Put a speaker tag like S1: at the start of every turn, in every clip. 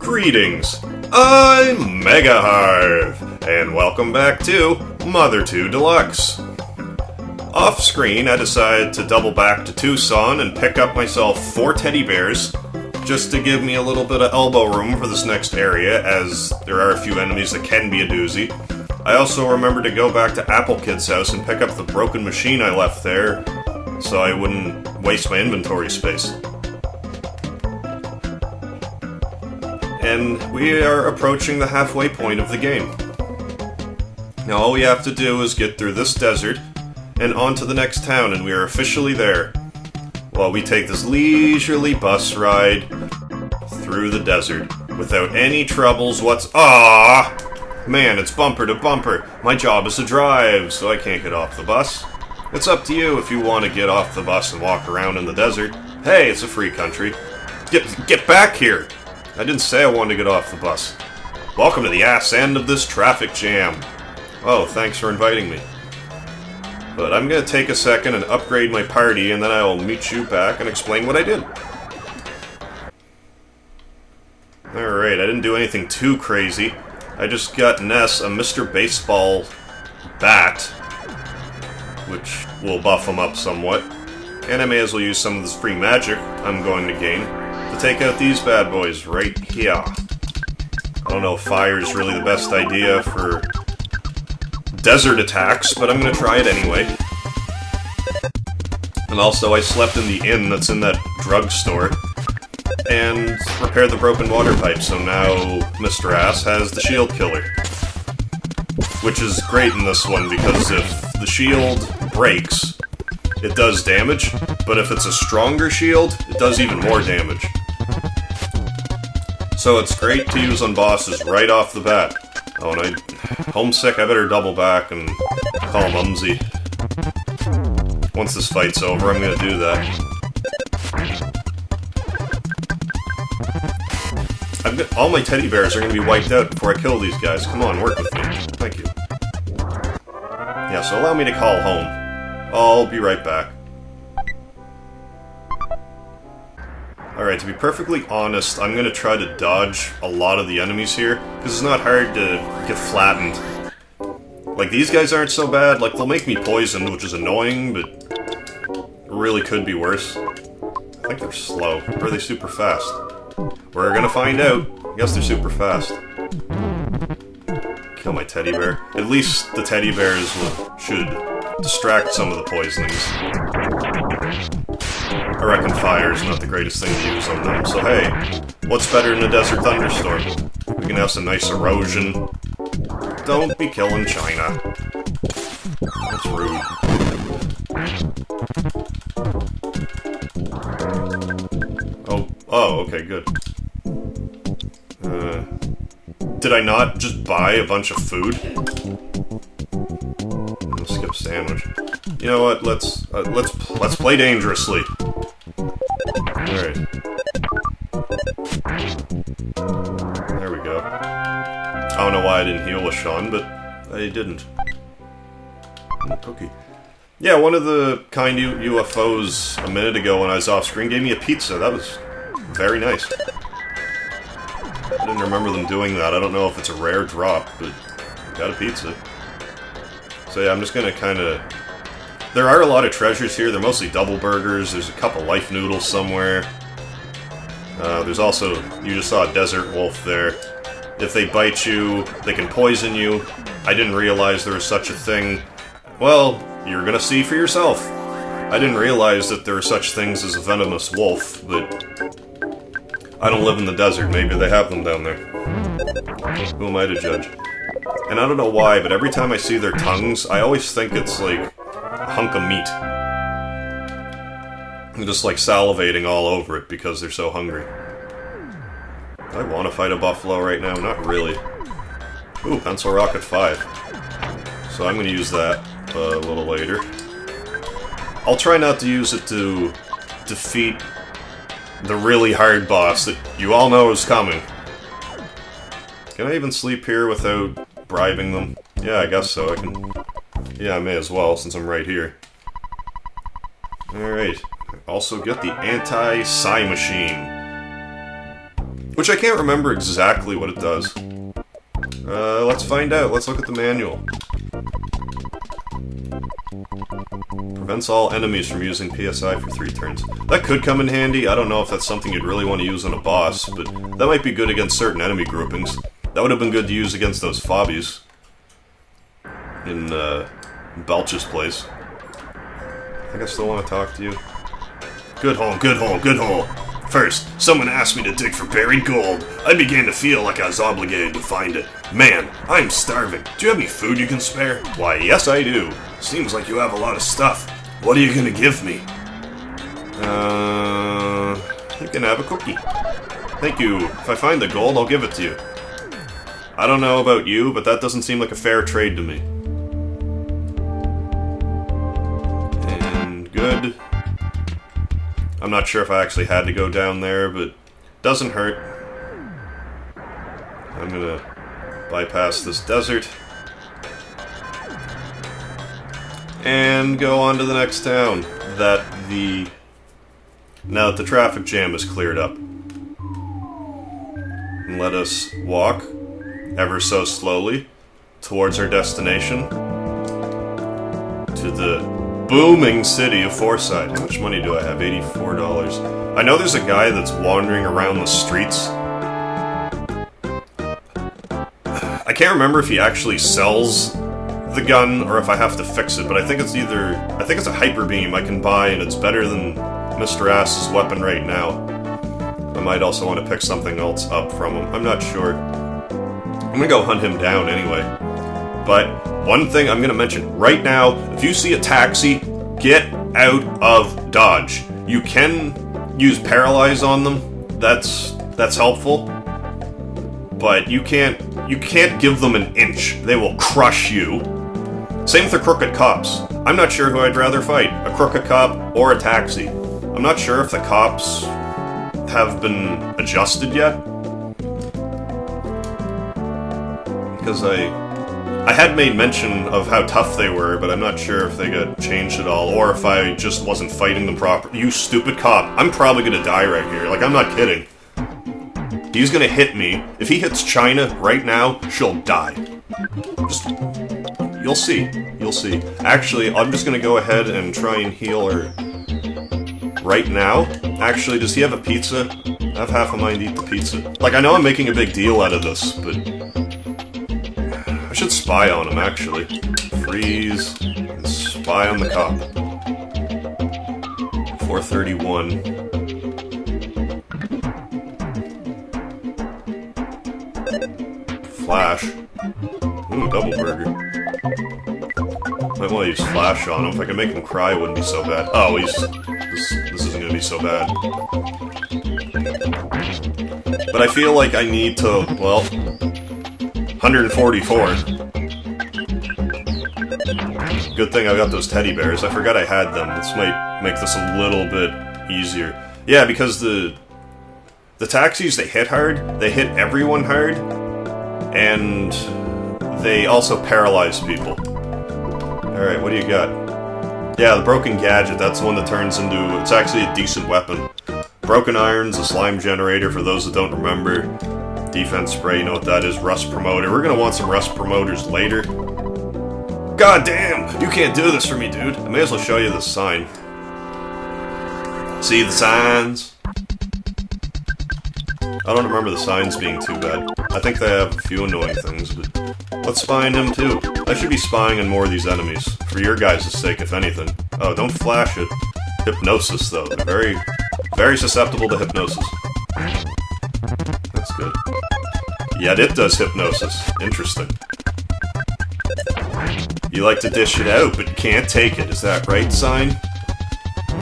S1: Greetings, I'm MegaHarv, and welcome back to Mother 2 Deluxe. Off screen, I decided to double back to Tucson and pick up myself 4 teddy bears, just to give me a little bit of elbow room for this next area, as there are a few enemies that can be a doozy. I also remembered to go back to Apple Kid's house and pick up the broken machine I left there, so I wouldn't waste my inventory space. And we are approaching the halfway point of the game. Now all we have to do is get through this desert and on to the next town, and we are officially there. While we take this leisurely bus ride through the desert without any troubles Man, it's bumper to bumper. My job is to drive, so I can't get off the bus. It's up to you if you want to get off the bus and walk around in the desert. Hey, it's a free country. Get back here! I didn't say I wanted to get off the bus. Welcome to the ass end of this traffic jam. Oh, thanks for inviting me. But I'm gonna take a second and upgrade my party, and then I will meet you back and explain what I did. Alright, I didn't do anything too crazy. I just got Ness a Mr. Baseball bat, which will buff him up somewhat. And I may as well use some of this free magic I'm going to gain to take out these bad boys right here. I don't know if fire is really the best idea for desert attacks, but I'm going to try it anyway. And also, I slept in the inn that's in that drugstore and repaired the broken water pipe, so now Mr. Ass has the shield killer. Which is great in this one, because if the shield breaks, it does damage, but if it's a stronger shield, it does even more damage. So it's great to use on bosses right off the bat. Oh, and homesick, I better double back and call Mumsy. Once this fight's over, I'm gonna do that. All my teddy bears are gonna be wiped out before I kill these guys. Come on, work with me. Thank you. Yeah, so allow me to call home. I'll be right back. Alright, to be perfectly honest, I'm gonna try to dodge a lot of the enemies here, because it's not hard to get flattened. Like, these guys aren't so bad. Like, they'll make me poisoned, which is annoying, but it really could be worse. I think they're slow. Or are they super fast? We're gonna find out. I guess they're super fast. Kill my teddy bear. At least the teddy bears should distract some of the poisonings. I reckon fire's not the greatest thing to use on them, so hey, what's better than a desert thunderstorm? We can have some nice erosion. Don't be killing China. That's rude. Oh, okay, good. Did I not just buy a bunch of food? I'll skip sandwich. You know what? Let's play dangerously. Alright. There we go. I don't know why I didn't heal with Sean, but I didn't. Cookie. Yeah, one of the kind UFOs a minute ago when I was off screen gave me a pizza. That was very nice. I didn't remember them doing that. I don't know if it's a rare drop, but got a pizza. So yeah, I'm just gonna kinda... There are a lot of treasures here. They're mostly double burgers. There's a couple life noodles somewhere. There's also... You just saw a desert wolf there. If they bite you, they can poison you. I didn't realize there was such a thing. Well, you're gonna see for yourself. I didn't realize that there are such things as a venomous wolf, but... I don't live in the desert. Maybe they have them down there. Who am I to judge? And I don't know why, but every time I see their tongues, I always think it's like a hunk of meat. I'm just like salivating all over it because they're so hungry. I want to fight a buffalo right now. Not really. Ooh, Pencil Rocket 5. So I'm going to use that a little later. I'll try not to use it to defeat the really hard boss that you all know is coming. Can I even sleep here without bribing them? Yeah, I guess so. I can... Yeah, I may as well, since I'm right here. Alright. Also get the anti-psi machine. Which I can't remember exactly what it does. Let's find out. Let's look at the manual. Prevents all enemies from using PSI for 3 turns. That could come in handy. I don't know if that's something you'd really want to use on a boss, but that might be good against certain enemy groupings. That would have been good to use against those fobbies. In, Belch's place. I think I still want to talk to you. Good hole, good hole, good hole. First, someone asked me to dig for buried gold. I began to feel like I was obligated to find it. Man, I'm starving. Do you have any food you can spare? Why, yes I do. Seems like you have a lot of stuff. What are you gonna give me? You can have a cookie. Thank you. If I find the gold, I'll give it to you. I don't know about you, but that doesn't seem like a fair trade to me. And good. I'm not sure if I actually had to go down there, but doesn't hurt. I'm gonna bypass this desert and go on to the next town now that the traffic jam is cleared up. And let us walk ever so slowly towards our destination to the booming city of Fourside. How much money do I have? $84. I know there's a guy that's wandering around the streets. I can't remember if he actually sells the gun or if I have to fix it, but I think it's a hyper beam I can buy, and it's better than Mr. Ass's weapon right now. I might also want to pick something else up from him. I'm not sure. I'm gonna go hunt him down anyway. But one thing I'm gonna mention right now, if you see a taxi, get out of Dodge. You can use Paralyze on them, that's helpful. But you can't give them an inch. They will crush you. Same with the crooked cops. I'm not sure who I'd rather fight, a crooked cop or a taxi. I'm not sure if the cops have been adjusted yet. Because I had made mention of how tough they were, but I'm not sure if they got changed at all, or if I just wasn't fighting them properly. You stupid cop. I'm probably gonna die right here. Like, I'm not kidding. He's gonna hit me. If he hits China right now, she'll die. You'll see. You'll see. Actually, I'm just gonna go ahead and try and heal her right now. Actually, does he have a pizza? I have half a mind to eat the pizza. Like, I know I'm making a big deal out of this, but I should spy on him, actually. Freeze, and spy on the cop. 431. Flash. Ooh, double burger. Might want to use Flash on him. If I can make him cry, it wouldn't be so bad. Oh, this isn't going to be so bad. But I feel like I need to, well, 144. Good thing I got those teddy bears. I forgot I had them. This might make this a little bit easier. Yeah, because the taxis, they hit hard. They hit everyone hard. And they also paralyze people. Alright, what do you got? Yeah, the broken gadget, that's the one that turns into... It's actually a decent weapon. Broken irons, a slime generator, for those that don't remember. Defense spray, you know what that is. Rust promoter. We're gonna want some rust promoters later. God damn! You can't do this for me, dude. I may as well show you this sign. See the signs? I don't remember the signs being too bad. I think they have a few annoying things, but let's spy on him too. I should be spying on more of these enemies, for your guys' sake, if anything. Oh, don't flash it. Hypnosis, though. They're very, very susceptible to hypnosis. That's good. Yet it does hypnosis. Interesting. You like to dish it out, but you can't take it. Is that right, sign?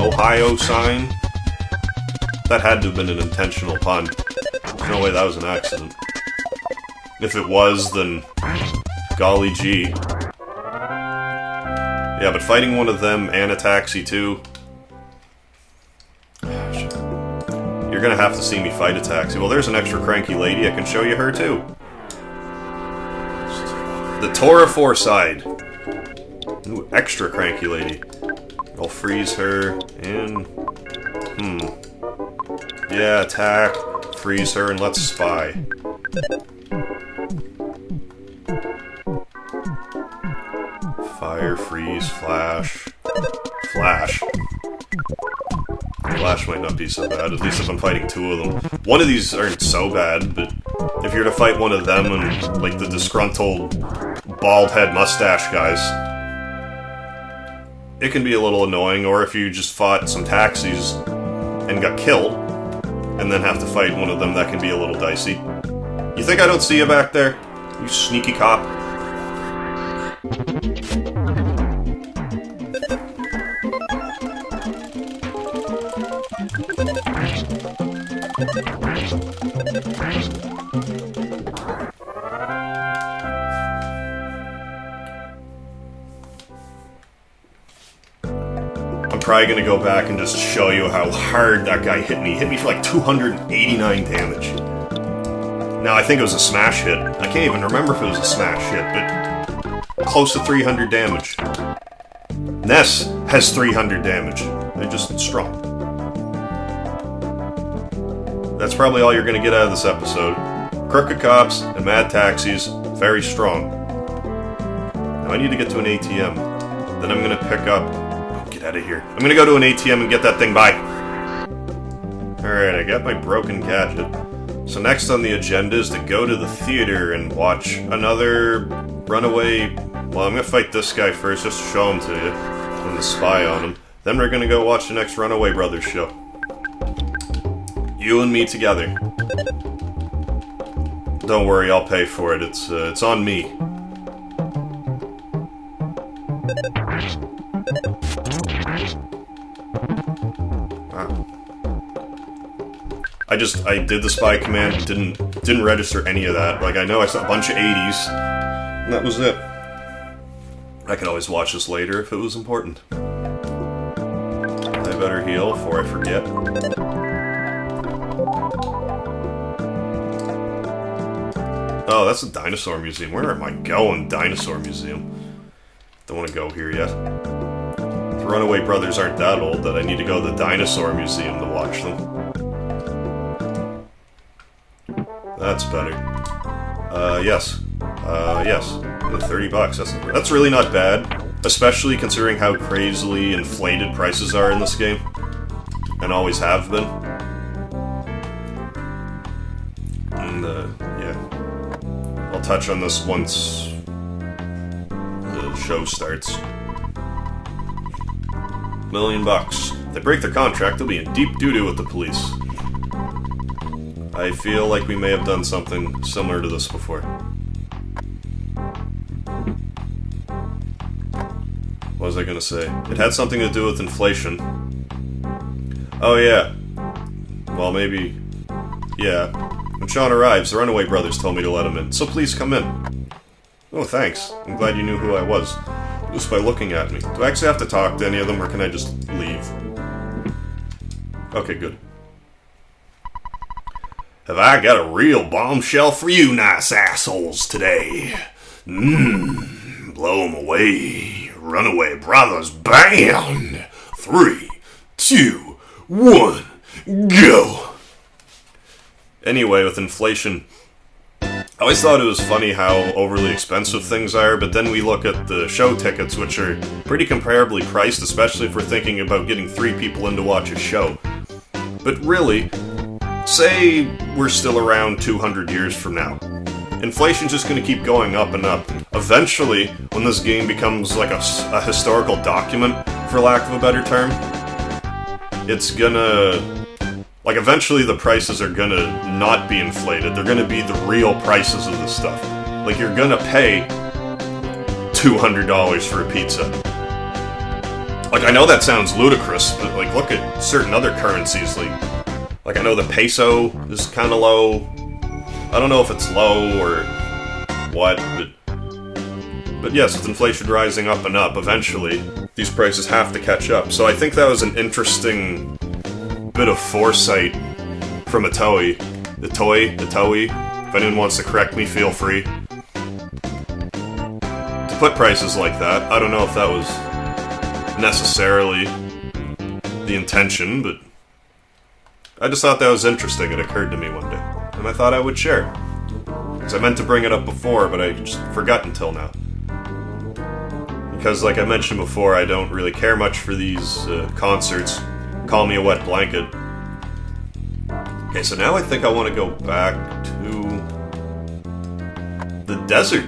S1: Ohio sign? That had to have been an intentional pun. There's no way that was an accident. If it was, then golly gee. Yeah, but fighting one of them and a taxi too... You're gonna have to see me fight a taxi. Well, there's an extra cranky lady. I can show you her too. The Torah Fourside. Ooh, extra cranky lady. I'll freeze her and... Yeah, attack. freeze her and let's spy. Fire, freeze, flash. Flash. Flash might not be so bad, at least if I'm fighting two of them. One of these aren't so bad, but if you're to fight one of them and, like, the disgruntled bald head mustache guys, it can be a little annoying, or if you just fought some taxis and got killed, and then have to fight one of them, that can be a little dicey. You think I don't see you back there? You sneaky cop. I'm probably gonna go back and just show you how hard that guy hit me. He hit me for like 289 damage. Now, I think it was a smash hit. I can't even remember if it was a smash hit, but close to 300 damage. SNES has 300 damage. They're just strong. That's probably all you're gonna get out of this episode. Crooked cops and mad taxis, very strong. Now I need to get to an ATM. Then I'm gonna pick up... Oh, get out of here. I'm gonna go to an ATM and get that thing by. Alright, I got my broken gadget. So next on the agenda is to go to the theater and watch another runaway... Well, I'm gonna fight this guy first, just to show him to you. And the spy on him. Then we're gonna go watch the next Runaway Brothers show. You and me together. Don't worry, I'll pay for it. It's on me. Wow. I did the spy command, didn't register any of that. Like, I know I saw a bunch of 80s, and that was it. I could always watch this later if it was important. I better heal before I forget. Oh, that's a dinosaur museum. Where am I going? Dinosaur museum. Don't want to go here yet. The Runaway Brothers aren't that old that I need to go to the dinosaur museum to watch them. That's better. Yes. Yes. $30. That's really not bad, especially considering how crazily inflated prices are in this game, and always have been. And, yeah. I'll touch on this once the show starts. $1 million. If they break their contract, they'll be in deep doo-doo with the police. I feel like we may have done something similar to this before. What was I gonna say? It had something to do with inflation. Oh yeah. Well, maybe... Yeah. When Sean arrives, the Runaway Brothers told me to let him in, so please come in. Oh, thanks. I'm glad you knew who I was. Just by looking at me. Do I actually have to talk to any of them, or can I just leave? Okay, good. Have I got a real bombshell for you nice assholes today? Blow 'em away. Runaway Brothers Band! 3, 2, 1, go! Anyway, with inflation, I always thought it was funny how overly expensive things are, but then we look at the show tickets, which are pretty comparably priced, especially if we're thinking about getting 3 people in to watch a show. But really, say we're still around 200 years from now. Inflation's just going to keep going up and up. Eventually, when this game becomes like a historical document, for lack of a better term, it's gonna... Like, eventually the prices are gonna not be inflated. They're gonna be the real prices of this stuff. Like, you're gonna pay $200 for a pizza. Like, I know that sounds ludicrous, but, like, look at certain other currencies. Like I know the peso is kind of low. I don't know if it's low or what, but yes, with inflation rising up and up, eventually these prices have to catch up. So I think that was an interesting bit of foresight from Itoei. Itoei. If anyone wants to correct me, feel free. To put prices like that, I don't know if that was necessarily the intention, but I just thought that was interesting. It occurred to me one day, and I thought I would share. Because I meant to bring it up before, but I just forgot until now. Because, like I mentioned before, I don't really care much for these concerts. Call me a wet blanket. Okay, so now I think I want to go back to the desert.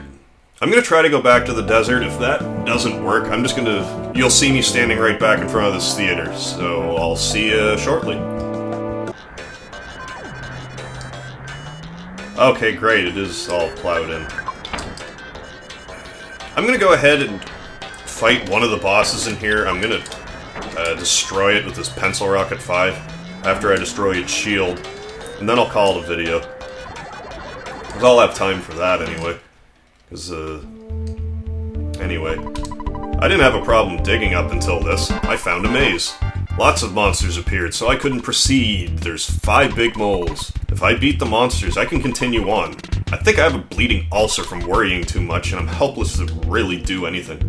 S1: I'm going to try to go back to the desert. If that doesn't work, I'm just going to... You'll see me standing right back in front of this theater, so I'll see you shortly. Okay, great, it is all plowed in. I'm going to go ahead and fight one of the bosses in here. I'm going to destroy it with this Pencil Rocket 5 after I destroy its shield, and then I'll call it a video. Because I'll have time for that anyway. Because, anyway. I didn't have a problem digging up until this. I found a maze. Lots of monsters appeared, so I couldn't proceed. There's 5 big moles. If I beat the monsters, I can continue on. I think I have a bleeding ulcer from worrying too much, and I'm helpless to really do anything.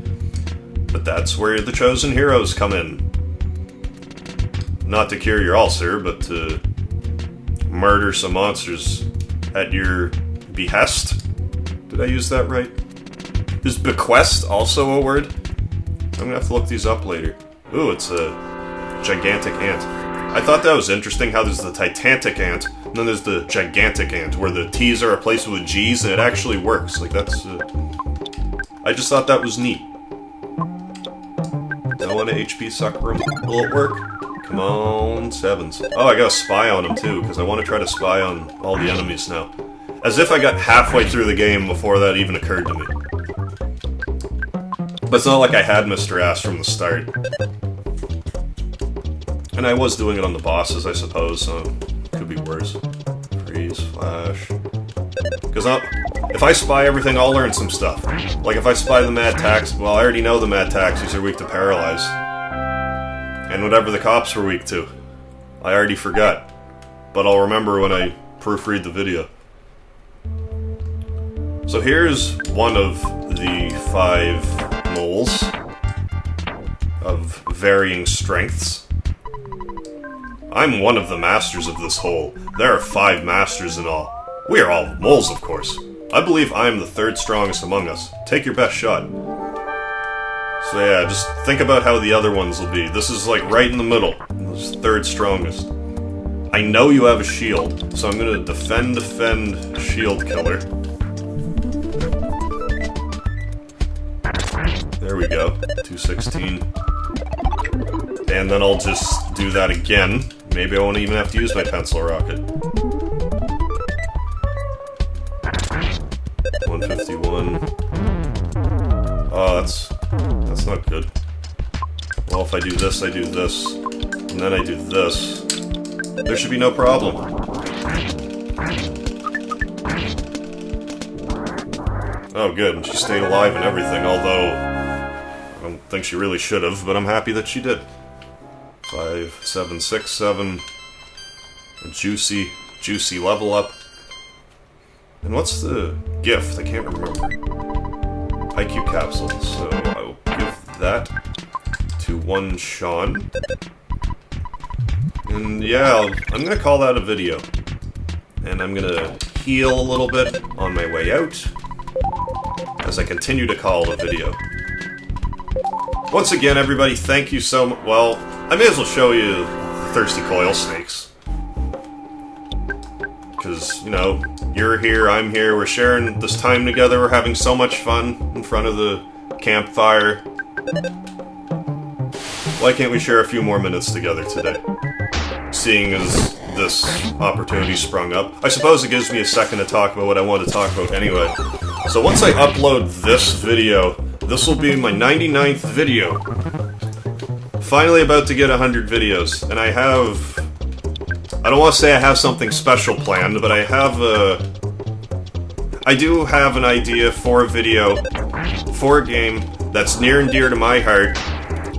S1: But that's where the chosen heroes come in. Not to cure your ulcer, but to murder some monsters at your behest. Did I use that right? Is bequest also a word? I'm gonna have to look these up later. Ooh, it's a gigantic ant. I thought that was interesting how there's the titanic ant, and then there's the gigantic ant, where the T's are replaced with G's, and it actually works. Like, that's... I just thought that was neat. Do I want an HP sucker room? Will it work? Come on, 7s. Oh, I got a spy on him, too, because I want to try to spy on all the enemies now. As if I got halfway through the game before that even occurred to me. But it's not like I had Mr. Ass from the start. And I was doing it on the bosses, I suppose, so it could be worse. Freeze, flash... Because if I spy everything, I'll learn some stuff. Like if I spy the Mad Tax, well, I already know the Mad Taxis are weak to Paralyze. And whatever the cops were weak to. I already forgot. But I'll remember when I proofread the video. So here's one of the 5 moles of varying strengths. I'm one of the masters of this hole. There are 5 masters in all. We are all moles, of course. I believe I am the 3rd strongest among us. Take your best shot. So yeah, just think about how the other ones will be. This is like right in the middle. This is 3rd strongest. I know you have a shield, so I'm gonna defend, shield killer. There we go, 216. And then I'll just do that again. Maybe I won't even have to use my pencil rocket. 151. Oh, that's not good. Well, if I do this, and then I do this, there should be no problem. Oh, good, and she stayed alive and everything, although I don't think she really should have, but I'm happy that she did. 5, 7, 6, 7. A juicy level up. And what's the gift? I can't remember. IQ capsule, so I will give that to one Sean. And yeah, I'm gonna call that a video. And I'm gonna heal a little bit on my way out, as I continue to call it a video. Once again, everybody, thank you so much. Well, I may as well show you the Thirsty Coil Snakes. Because, you know, you're here, I'm here, we're sharing this time together, we're having so much fun in front of the campfire. Why can't we share a few more minutes together today? Seeing as this opportunity sprung up. I suppose it gives me a second to talk about what I want to talk about anyway. So once I upload this video, this will be my 99th video. Finally about to get 100 videos, and I don't want to say I have something special planned, but I do have an idea for a video, for a game that's near and dear to my heart,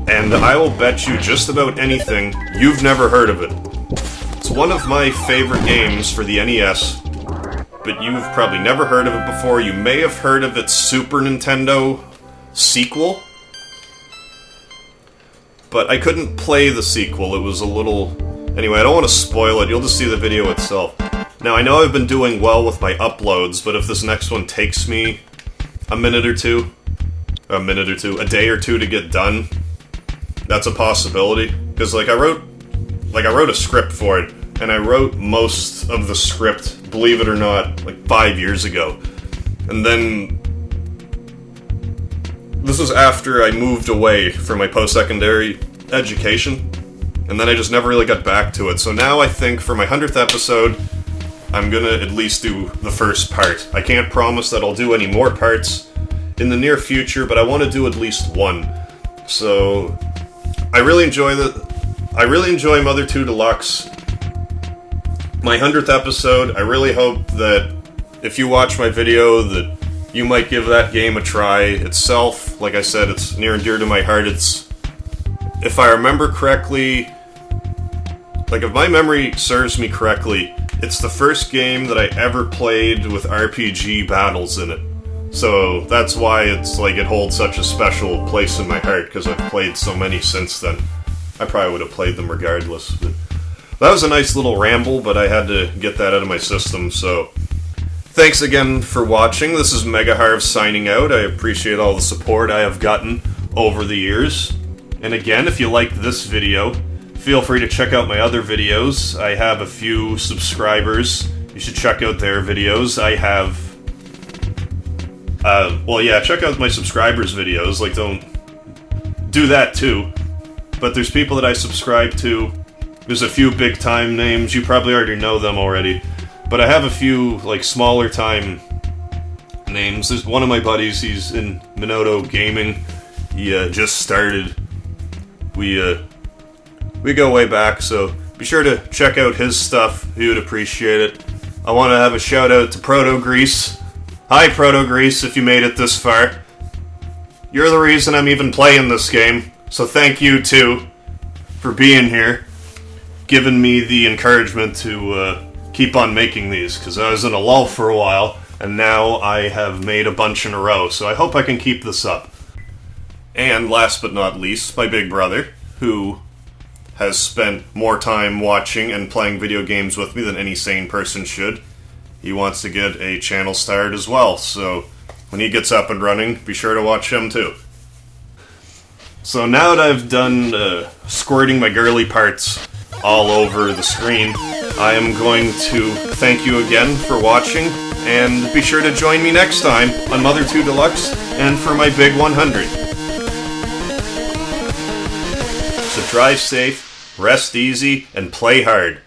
S1: and I will bet you just about anything you've never heard of it. It's one of my favorite games for the NES, but you've probably never heard of it before. You may have heard of its Super Nintendo sequel, but I couldn't play the sequel. It was a little Anyway, I don't want to spoil it, you'll just see the video itself. Now, I know I've been doing well with my uploads, but if this next one takes me a day or two to get done, that's a possibility. Because, like, I wrote a script for it, and I wrote most of the script, believe it or not, like 5 years ago. And then this was after I moved away from my post-secondary education, and then I just never really got back to it. So now I think for my 100th episode, I'm gonna at least do the first part. I can't promise that I'll do any more parts in the near future, but I want to do at least one. So I really enjoy Mother 2 Deluxe. My 100th episode, I really hope that if you watch my video that you might give that game a try itself. Like I said, it's near and dear to my heart. It's, if I remember correctly, like if my memory serves me correctly, it's the first game that I ever played with RPG battles in it. So that's why it's like it holds such a special place in my heart, because I've played so many since then. I probably would have played them regardless. But that was a nice little ramble, but I had to get that out of my system, so thanks again for watching. This is MegaHarv signing out. I appreciate all the support I have gotten over the years. And again, if you liked this video, feel free to check out my other videos. I have a few subscribers. You should check out their videos. I have... well, yeah, check out my subscribers' videos. Like, don't... do that, too. But there's people that I subscribe to. There's a few big-time names. You probably already know them already. But I have a few, like, smaller-time names. There's one of my buddies, he's in Minodos Gaming. He just started. We go way back, so be sure to check out his stuff. He would appreciate it. I want to have a shout-out to Proto-Grease. Hi, Proto-Grease, if you made it this far. You're the reason I'm even playing this game, so thank you, too, for being here. Giving me the encouragement to keep on making these, because I was in a lull for a while, and now I have made a bunch in a row, so I hope I can keep this up. And last but not least, my big brother, who has spent more time watching and playing video games with me than any sane person should. He wants to get a channel started as well, so when he gets up and running, be sure to watch him too. So now that I've done squirting my girly parts all over the screen, I am going to thank you again for watching, and be sure to join me next time on Mother 2 Deluxe and for my big 100. So drive safe, rest easy, and play hard.